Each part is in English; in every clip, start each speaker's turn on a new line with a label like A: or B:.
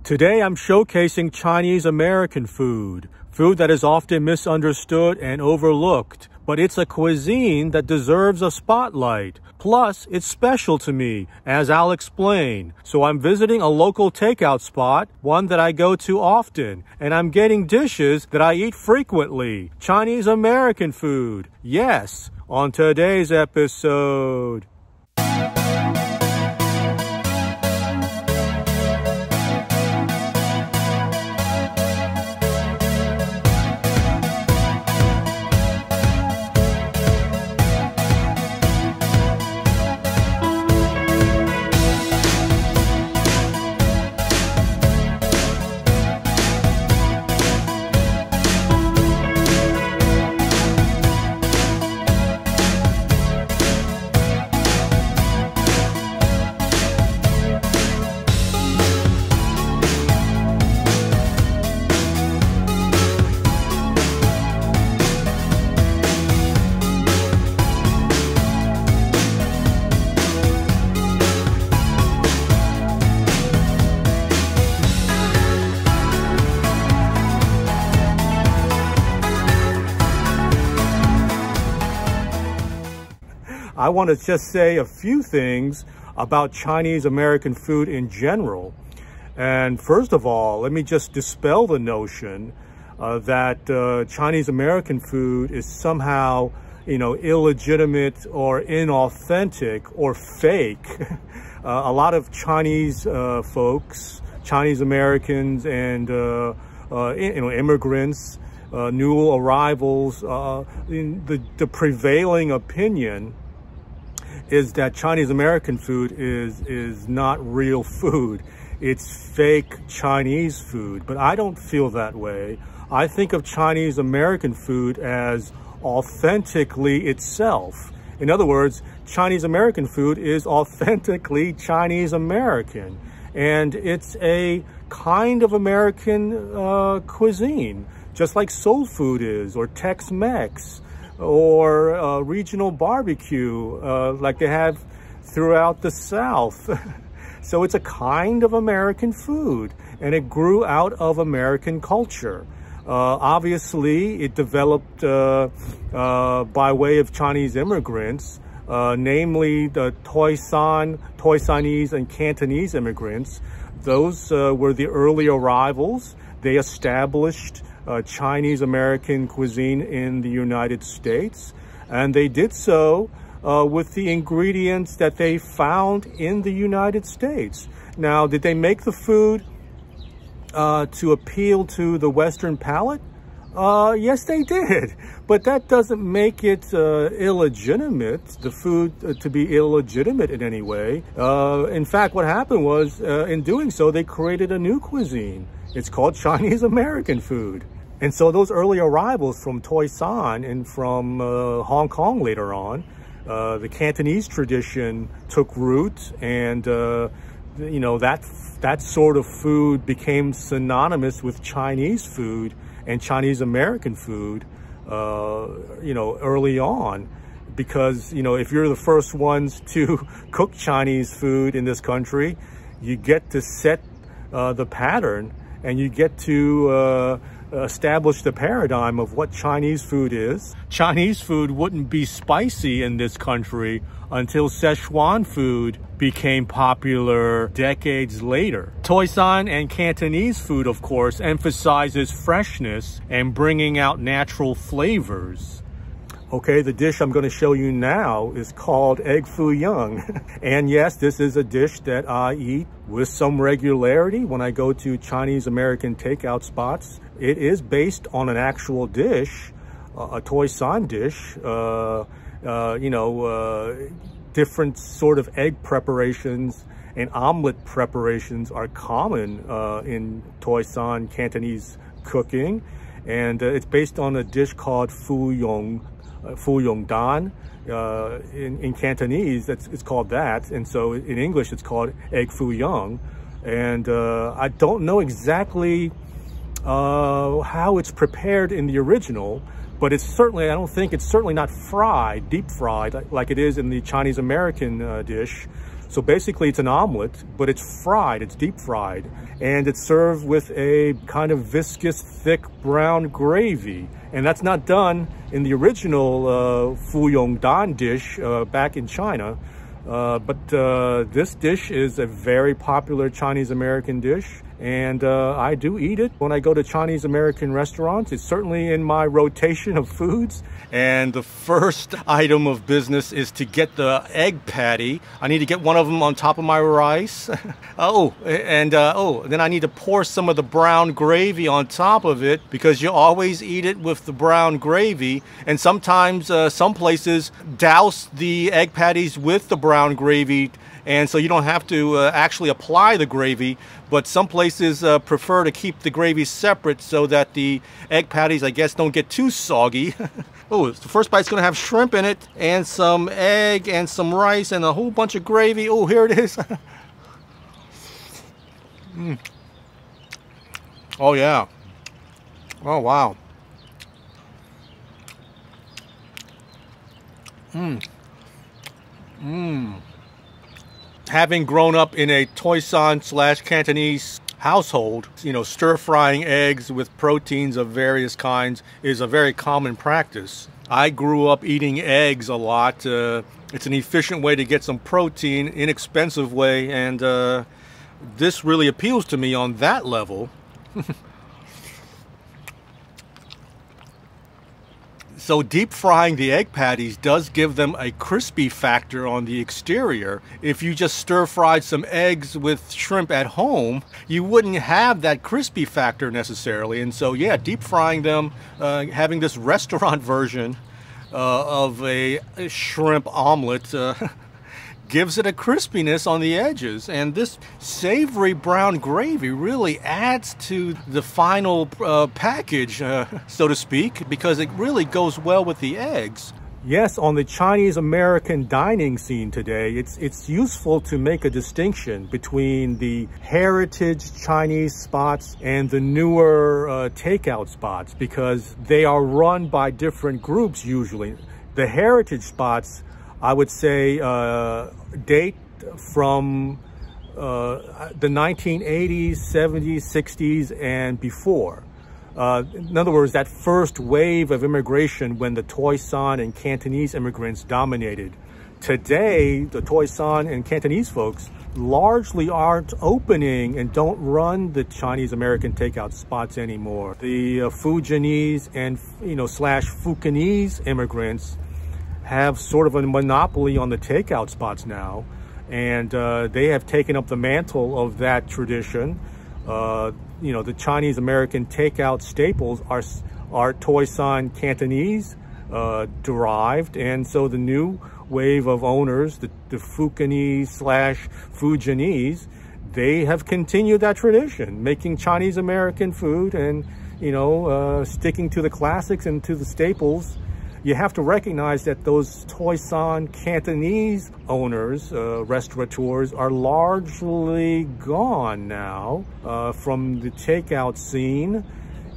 A: Today I'm showcasing Chinese American food, food that is often misunderstood and overlooked, but it's a cuisine that deserves a spotlight. Plus, it's special to me, as I'll explain. So I'm visiting a local takeout spot, one that I go to often, and I'm getting dishes that I eat frequently. Chinese American food. Yes, on today's episode. I want to just say a few things about Chinese American food in general. And first of all, let me just dispel the notion that Chinese American food is somehow, illegitimate or inauthentic or fake. A lot of Chinese folks, Chinese Americans and immigrants, new arrivals, the prevailing opinion is that Chinese American food is not real food. It's fake Chinese food. But I don't feel that way. I think of Chinese American food as authentically itself. In other words, Chinese American food is authentically Chinese American. And it's a kind of American cuisine, just like soul food is, or Tex-Mex, or regional barbecue like they have throughout the South. So it's a kind of American food, and it grew out of American culture. Obviously, it developed by way of Chinese immigrants, namely the Toisanese and Cantonese immigrants. Those were the early arrivals. They established Chinese American cuisine in the United States, and they did so with the ingredients that they found in the United States. Now, did they make the food to appeal to the Western palate? Yes, they did, but that doesn't make it illegitimate, the food to be illegitimate in any way. In fact, what happened was, in doing so, they created a new cuisine. It's called Chinese American food. And so those early arrivals from Toisan and from Hong Kong later on, the Cantonese tradition took root, and that sort of food became synonymous with Chinese food and Chinese American food, early on. Because, if you're the first ones to cook Chinese food in this country, you get to set the pattern, and you get to establish the paradigm of what Chinese food is. Chinese food wouldn't be spicy in this country until Szechuan food became popular decades later. Toisan and Cantonese food, of course, emphasizes freshness and bringing out natural flavors. Okay, the dish I'm going to show you now is called egg foo young. And yes, this is a dish that I eat with some regularity when I go to Chinese American takeout spots. It is based on an actual dish, a Toisan dish. Different sort of egg preparations and omelet preparations are common in Toisan Cantonese cooking. And it's based on a dish called Foo Yong Dan. In Cantonese, it's called that. And so in English, it's called egg foo young. And I don't know exactly how it's prepared in the original, but it's certainly, I don't think it's certainly not fried, deep fried, like it is in the Chinese American dish. So basically it's an omelet, but it's fried, it's deep fried, and it's served with a kind of viscous, thick brown gravy. And that's not done in the original Fuyong Dan dish back in China. But this dish is a very popular Chinese-American dish, and I do eat it when I go to Chinese-American restaurants. It's certainly in my rotation of foods. And the first item of business is to get the egg patty. I need to get one of them on top of my rice. Then I need to pour some of the brown gravy on top of it, because you always eat it with the brown gravy. And sometimes some places douse the egg patties with the brown gravy, and so you don't have to actually apply the gravy, but some places prefer to keep the gravy separate so that the egg patties, I guess, don't get too soggy. Oh, the first bite's gonna have shrimp in it, and some egg, and some rice, and a whole bunch of gravy. Oh, here it is. Oh, yeah. Oh, wow. Having grown up in a Toisan/Cantonese household, you know, stir-frying eggs with proteins of various kinds is a very common practice. I grew up eating eggs a lot. It's an efficient way to get some protein, inexpensive way, and this really appeals to me on that level. So deep frying the egg patties does give them a crispy factor on the exterior. If you just stir fried some eggs with shrimp at home, you wouldn't have that crispy factor necessarily. And so yeah, deep frying them, having this restaurant version of a shrimp omelet gives it a crispiness on the edges, and this savory brown gravy really adds to the final package, so to speak, because it really goes well with the eggs. Yes, on the Chinese-American dining scene today, it's useful to make a distinction between the heritage Chinese spots and the newer takeout spots, because they are run by different groups usually. The heritage spots, I would say, date from the 1980s, 70s, 60s, and before. In other words, that first wave of immigration when the Toisan and Cantonese immigrants dominated. Today, the Toisan and Cantonese folks largely aren't opening and don't run the Chinese-American takeout spots anymore. The Fujianese and, slash Fukanese immigrants have sort of a monopoly on the takeout spots now, and they have taken up the mantle of that tradition. The Chinese American takeout staples are Toisan Cantonese derived, and so the new wave of owners, the Fukanese slash Fujianese, they have continued that tradition, making Chinese American food and sticking to the classics and to the staples. You have to recognize that those Toisan Cantonese owners, restaurateurs, are largely gone now from the takeout scene.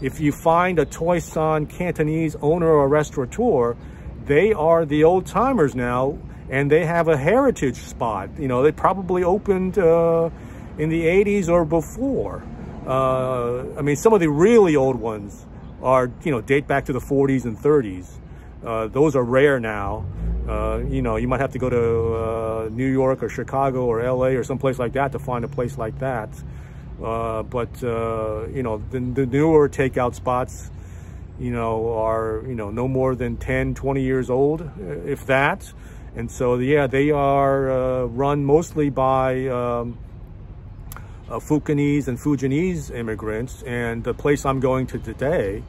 A: If you find a Toisan Cantonese owner or restaurateur, they are the old timers now, and they have a heritage spot. They probably opened in the 80s or before. Some of the really old ones are, date back to the 40s and 30s. Those are rare now. You might have to go to New York or Chicago or LA or someplace like that to find a place like that. The newer takeout spots, are, no more than 10, 20 years old, if that. And so, yeah, they are run mostly by Fukanese and Fujianese immigrants. And the place I'm going to today,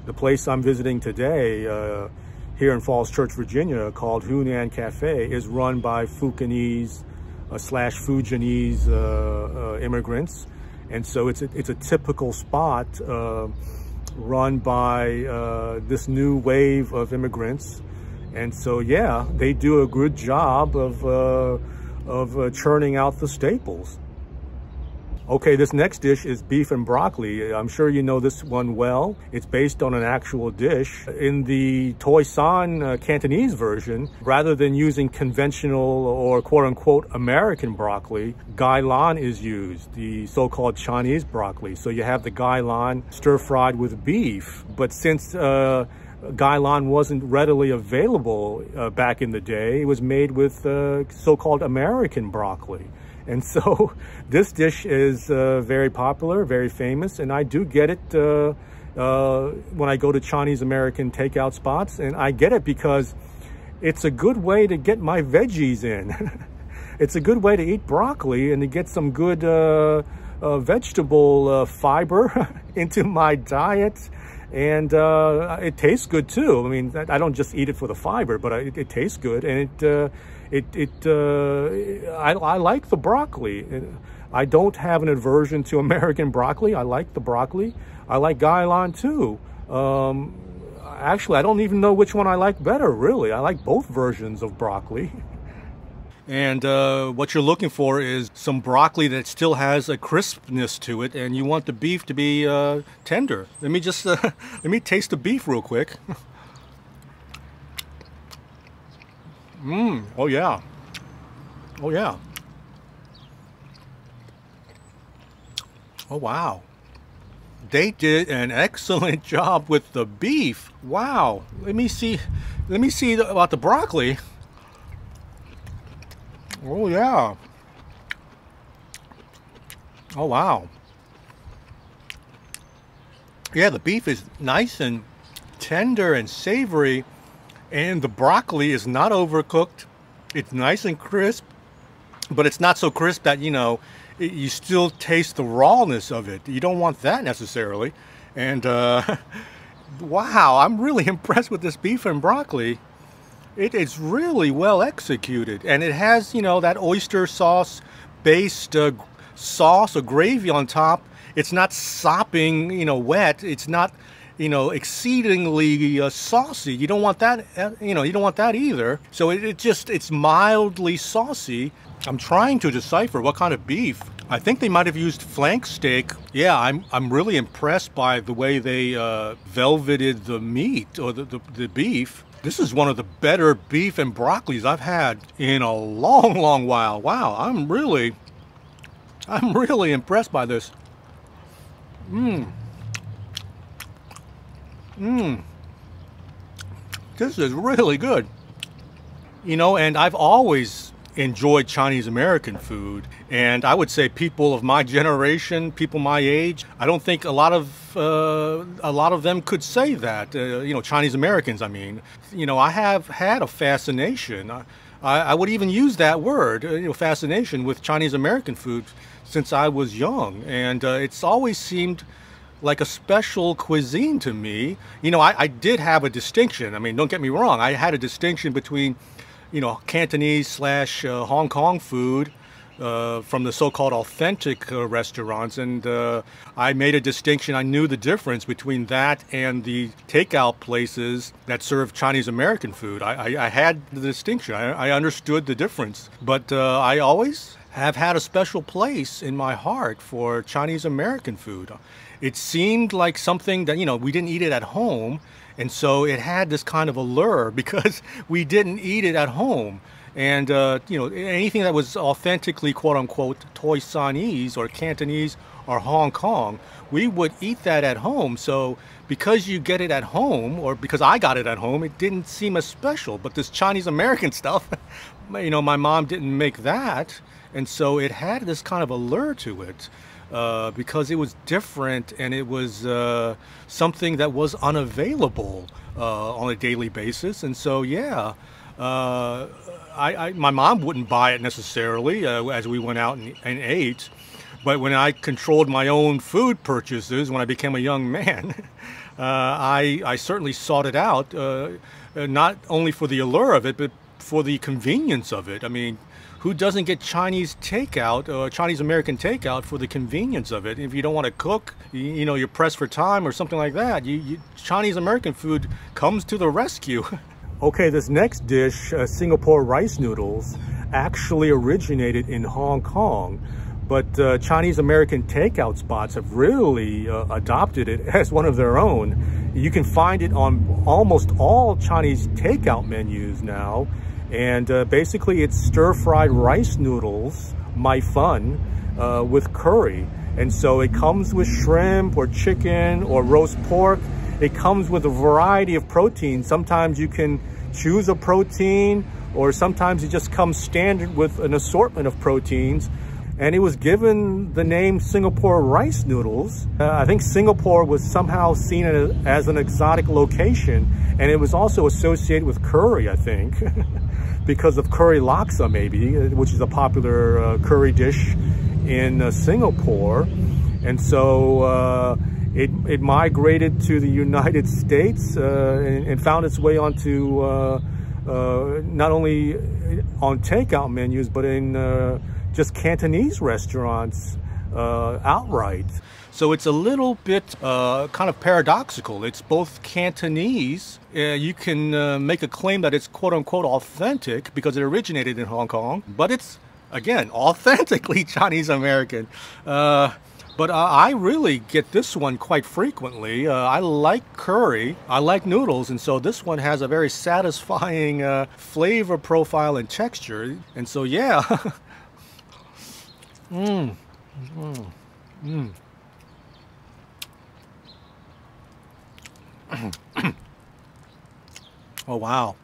A: the place I'm visiting today, here in Falls Church, Virginia, called Hunan Cafe, is run by Fukanese slash Fujianese immigrants. And so it's a typical spot run by this new wave of immigrants. And so, yeah, they do a good job of churning out the staples. Okay, this next dish is beef and broccoli. I'm sure you know this one well. It's based on an actual dish. In the Toisan Cantonese version, rather than using conventional or quote-unquote American broccoli, gai lan is used, the so-called Chinese broccoli. So you have the gai lan stir-fried with beef. But since gai lan wasn't readily available back in the day, it was made with so-called American broccoli. And so this dish is very popular, very famous, and I do get it when I go to Chinese American takeout spots. And I get it because it's a good way to get my veggies in. It's a good way to eat broccoli and to get some good vegetable fiber into my diet. And it tastes good too. I mean, I don't just eat it for the fiber, but it tastes good, and I like the broccoli. I don't have an aversion to American broccoli. I like the broccoli. I like gai lan too. Actually, I don't even know which one I like better, really. I like both versions of broccoli. And what you're looking for is some broccoli that still has a crispness to it, and you want the beef to be tender. Let me just let me taste the beef real quick. Oh yeah. Oh yeah. Oh wow. They did an excellent job with the beef. Wow. Let me see about the broccoli. Oh yeah. Oh wow. Yeah, the beef is nice and tender and savory, and the broccoli is not overcooked. It's nice and crisp, but it's not so crisp that, you know, you still taste the rawness of it. You don't want that necessarily. And wow, I'm really impressed with this beef and broccoli. It is really well executed, and it has, you know, that oyster sauce based sauce or gravy on top. It's not sopping, you know, wet. It's not, you know, exceedingly saucy. You don't want that, you know, you don't want that either. So it's mildly saucy. I'm trying to decipher what kind of beef. I think they might have used flank steak. Yeah, I'm really impressed by the way they velveted the meat or the beef. This is one of the better beef and broccolis I've had in a long, long while. Wow, I'm really impressed by this. This is really good. You know, and I've always enjoyed Chinese American food, and I would say people of my generation, people my age, I don't think a lot of them could say that. You know, Chinese Americans, I mean. You know, I have had a fascination. I would even use that word, you know, fascination with Chinese American food since I was young, and it's always seemed like a special cuisine to me. You know, I did have a distinction. I mean, don't get me wrong. I had a distinction between, you know, Cantonese / Hong Kong food from the so-called authentic restaurants, and I made a distinction. I knew the difference between that and the takeout places that serve Chinese American food. I had the distinction. I understood the difference, but I always have had a special place in my heart for Chinese American food. It seemed like something that, you know, we didn't eat it at home, and so it had this kind of allure because we didn't eat it at home. And, you know, anything that was authentically, quote-unquote, Toisanese or Cantonese or Hong Kong, we would eat that at home. So because you get it at home, or because I got it at home, it didn't seem as special. But this Chinese American stuff, you know, my mom didn't make that. And so it had this kind of allure to it. Because it was different, and it was something that was unavailable on a daily basis. And so, yeah, my mom wouldn't buy it necessarily as we went out and ate. But when I controlled my own food purchases, when I became a young man, I certainly sought it out, not only for the allure of it, but for the convenience of it. I mean, who doesn't get Chinese takeout or Chinese American takeout for the convenience of it? If you don't want to cook, you know, you're pressed for time or something like that, Chinese American food comes to the rescue. Okay, this next dish, Singapore rice noodles, actually originated in Hong Kong, but Chinese American takeout spots have really adopted it as one of their own. You can find it on almost all Chinese takeout menus now. And basically it's stir-fried rice noodles, mai fun, with curry. And so it comes with shrimp or chicken or roast pork. It comes with a variety of proteins. Sometimes you can choose a protein, or sometimes it just comes standard with an assortment of proteins. And it was given the name Singapore rice noodles. I think Singapore was somehow seen as an exotic location, and it was also associated with curry, I think, because of curry laksa maybe, which is a popular curry dish in Singapore. And so it migrated to the United States and found its way onto not only on takeout menus, but in just Cantonese restaurants outright. So it's a little bit kind of paradoxical. It's both Cantonese. You can make a claim that it's quote-unquote authentic because it originated in Hong Kong, but it's, again, authentically Chinese American. But I really get this one quite frequently. I like curry, I like noodles, and so this one has a very satisfying flavor profile and texture. And so, yeah. Oh, wow.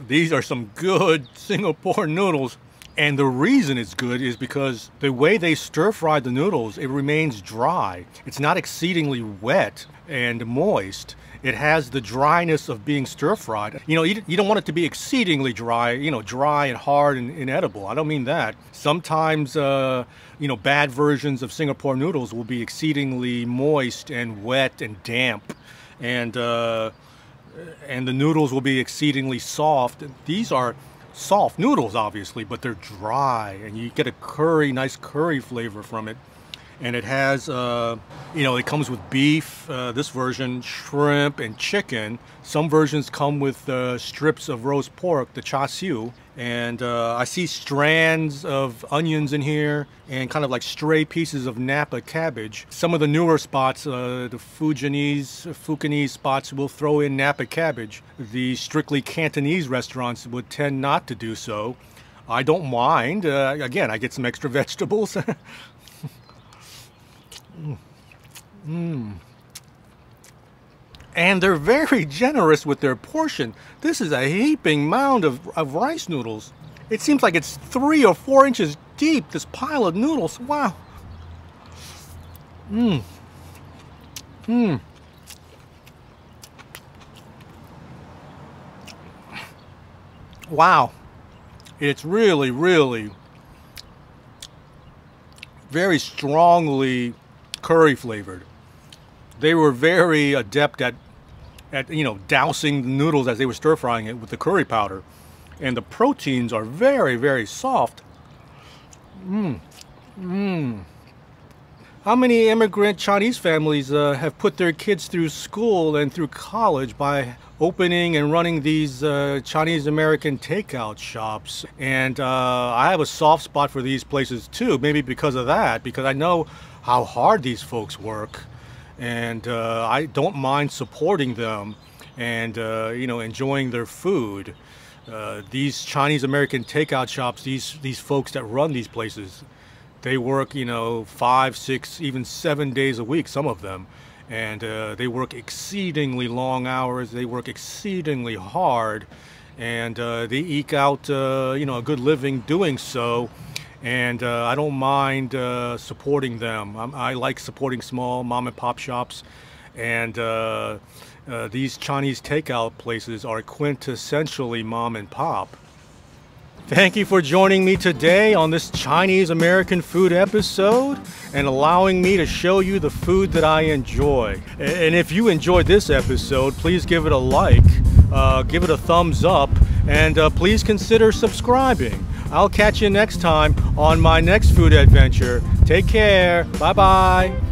A: These are some good Singapore noodles. And the reason it's good is because the way they stir fry the noodles, it remains dry. It's not exceedingly wet and moist. It has the dryness of being stir fried. You know, you don't want it to be exceedingly dry, you know, dry and hard and inedible. I don't mean that. Sometimes, you know, bad versions of Singapore noodles will be exceedingly moist and wet and damp. And the noodles will be exceedingly soft. These are soft noodles, obviously, but they're dry, and you get a nice curry flavor from it. And it has, you know, it comes with beef, this version, shrimp and chicken. Some versions come with strips of roast pork, the char siu. And I see strands of onions in here and kind of like stray pieces of Napa cabbage. Some of the newer spots, the Fukinese spots will throw in Napa cabbage. The strictly Cantonese restaurants would tend not to do so. I don't mind. Again, I get some extra vegetables. And they're very generous with their portion. This is a heaping mound of rice noodles. It seems like it's 3 or 4 inches deep, this pile of noodles. Wow. Wow. It's really, really very strongly curry flavored. They were very adept at you know, dousing the noodles as they were stir frying it with the curry powder, and the proteins are very, very soft. How many immigrant Chinese families have put their kids through school and through college by opening and running these Chinese American takeout shops? And I have a soft spot for these places too, maybe because of that, because I know how hard these folks work, and I don't mind supporting them and you know, enjoying their food. These Chinese American takeout shops, these folks that run these places, they work, you know, 5, 6, even 7 days a week, some of them. And they work exceedingly long hours. They work exceedingly hard. And they eke out, you know, a good living doing so. And I don't mind supporting them. I like supporting small mom and pop shops. And these Chinese takeout places are quintessentially mom and pop. Thank you for joining me today on this Chinese American food episode and allowing me to show you the food that I enjoy. And if you enjoyed this episode, please give it a like, give it a thumbs up, and please consider subscribing. I'll catch you next time on my next food adventure. Take care. Bye-bye.